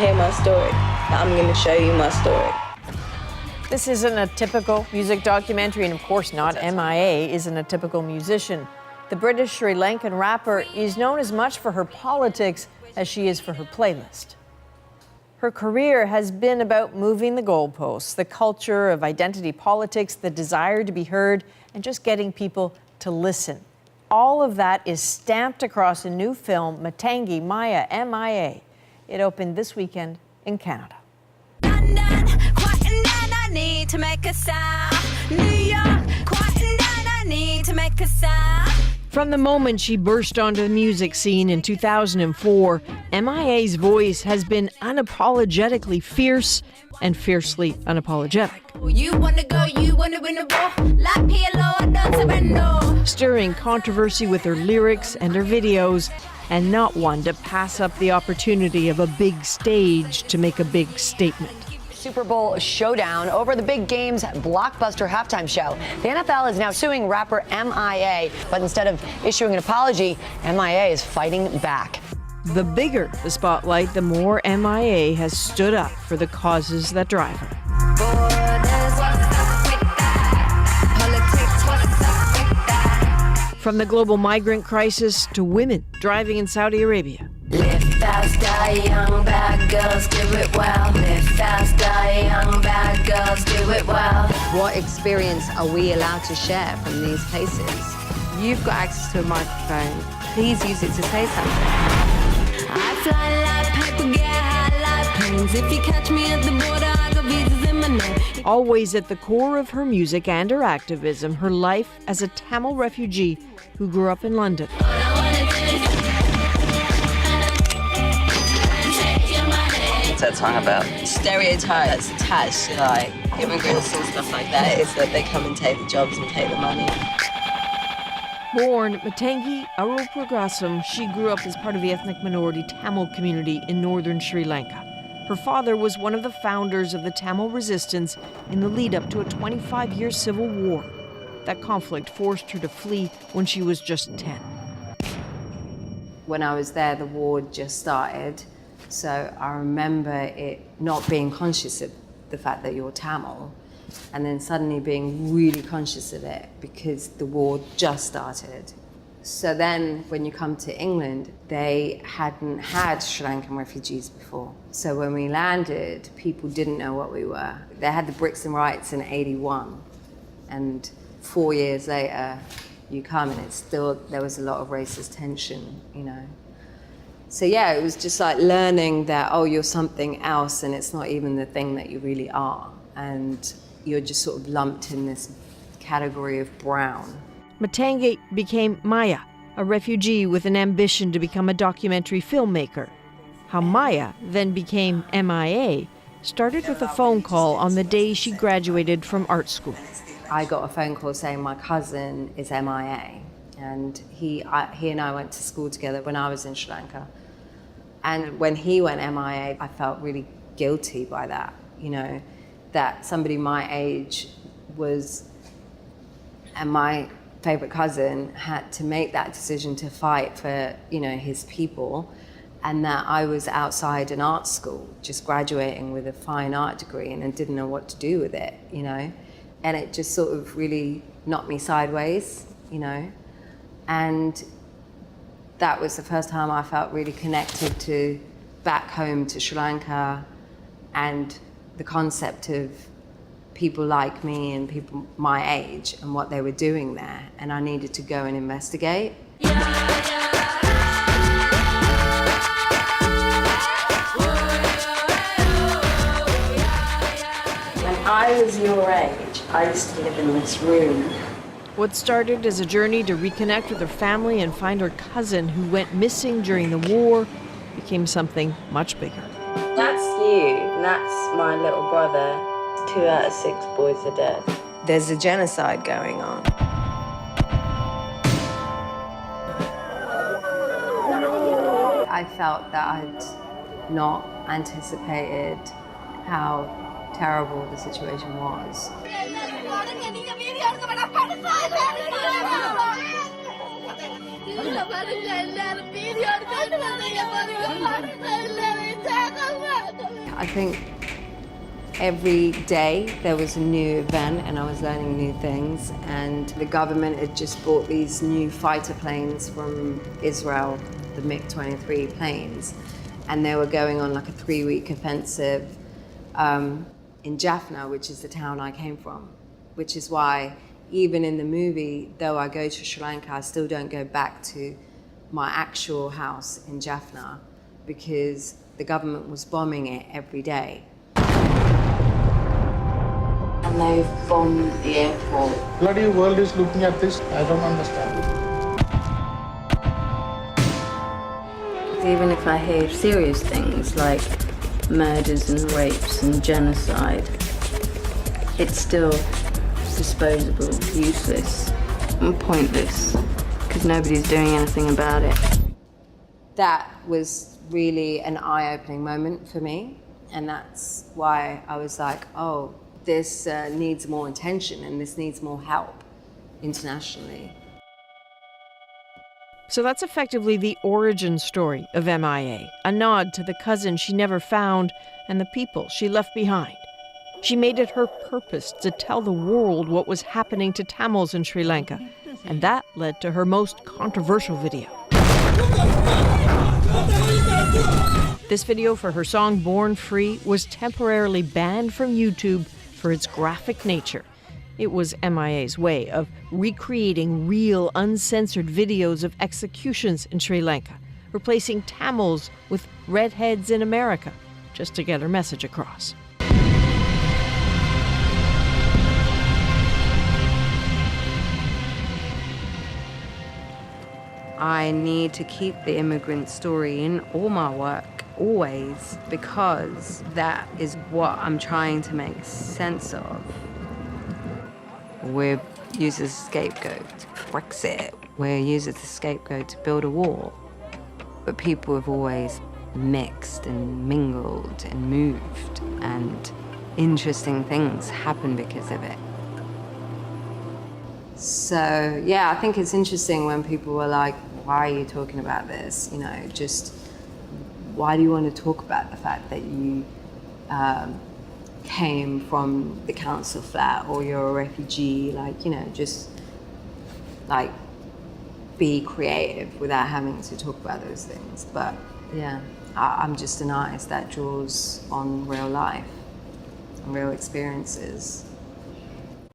hear my story. I'm going to show you my story. This isn't a typical music documentary, and of course not. MIA isn't a typical musician. The British Sri Lankan rapper is known as much for her politics as she is for her playlist. Her career has been about moving the goalposts, the culture of identity politics, the desire to be heard, and just getting people to listen. All of that is stamped across a new film, Matangi Maya, MIA. It opened this weekend in Canada. To make a sound. New York, quiet down, I need to make a sound. From the moment she burst onto the music scene in 2004, MIA's voice has been unapologetically fierce and fiercely unapologetic. You wanna go, you wanna win a war. Like PLO, don't surrender. Stirring controversy with her lyrics and her videos, and not one to pass up the opportunity of a big stage to make a big statement. Super Bowl showdown over the big game's blockbuster halftime show. The NFL is now suing rapper MIA, but instead of issuing an apology, MIA is fighting back. The bigger the spotlight, the more MIA has stood up for the causes that drive her. From the global migrant crisis to women driving in Saudi Arabia. Live fast, die young, bad girls do it well. Live fast, die young, bad girls do it well. What experience are we allowed to share from these places? You've got access to a microphone. Please use it to say something. I fly like paper, get high like planes. If you catch me at the border, I got visas in my name. Always at the core of her music and her activism, her life as a Tamil refugee who grew up in London. That song about stereotypes attached to like immigrants and stuff like that is that they come and take the jobs and take the money. Born Matangi Arupragasam, she grew up as part of the ethnic minority Tamil community in northern Sri Lanka. Her father was one of the founders of the Tamil resistance in the lead up to a 25-year civil war. That conflict forced her to flee when she was just 10. When I was there, the war just started. So I remember it not being conscious of the fact that you're Tamil, and then suddenly being really conscious of it because the war just started. So then when you come to England, they hadn't had Sri Lankan refugees before. So when we landed, people didn't know what we were. They had the Brixton riots in '81, and 4 years later, you come and it's still, there was a lot of racist tension, you know. So yeah, it was just like learning that, oh, you're something else and it's not even the thing that you really are. And you're just sort of lumped in this category of brown. Matangi became Maya, a refugee with an ambition to become a documentary filmmaker. How Maya then became MIA started with a phone call on the day she graduated from art school. I got a phone call saying my cousin is MIA. And he and I went to school together when I was in Sri Lanka. And when he went MIA, I felt really guilty by that, you know, that somebody my age was, and my favorite cousin had to make that decision to fight for, you know, his people, and that I was outside an art school, just graduating with a fine art degree and didn't know what to do with it, you know. And it just sort of really knocked me sideways, you know. And that was the first time I felt really connected to back home to Sri Lanka and the concept of people like me and people my age and what they were doing there. And I needed to go and investigate. When I was your age, I used to live in this room. What started as a journey to reconnect with her family and find her cousin who went missing during the war became something much bigger. That's you, and that's my little brother. 2 out of 6 boys are dead. There's a genocide going on. I felt that I'd not anticipated how terrible the situation was. I think every day there was a new event and I was learning new things, and the government had just bought these new fighter planes from Israel, the MiG-23 planes, and they were going on like a 3-week offensive in Jaffna, which is the town I came from, which is why even in the movie, though I go to Sri Lanka, I still don't go back to my actual house in Jaffna because the government was bombing it every day. And they've bombed the airport. Bloody world is looking at this. I don't understand. Even if I hear serious things like murders and rapes and genocide, it's still disposable, useless, and pointless, because nobody's doing anything about it. That was really an eye-opening moment for me, and that's why I was like, oh, this needs more attention and this needs more help internationally. So that's effectively the origin story of MIA, a nod to the cousin she never found and the people she left behind. She made it her purpose to tell the world what was happening to Tamils in Sri Lanka, and that led to her most controversial video. This video for her song Born Free was temporarily banned from YouTube for its graphic nature. It was MIA's way of recreating real, uncensored videos of executions in Sri Lanka, replacing Tamils with redheads in America, just to get her message across. I need to keep the immigrant story in all my work, always, because that is what I'm trying to make sense of. We're used as a scapegoat to Brexit. We're used as a scapegoat to build a wall. But people have always mixed and mingled and moved, and interesting things happen because of it. So, yeah, I think it's interesting when people were like, why are you talking about this? You know, just why do you want to talk about the fact that you came from the council flat or you're a refugee? Like, you know, just like be creative without having to talk about those things. But yeah, I'm just an artist that draws on real life and real experiences.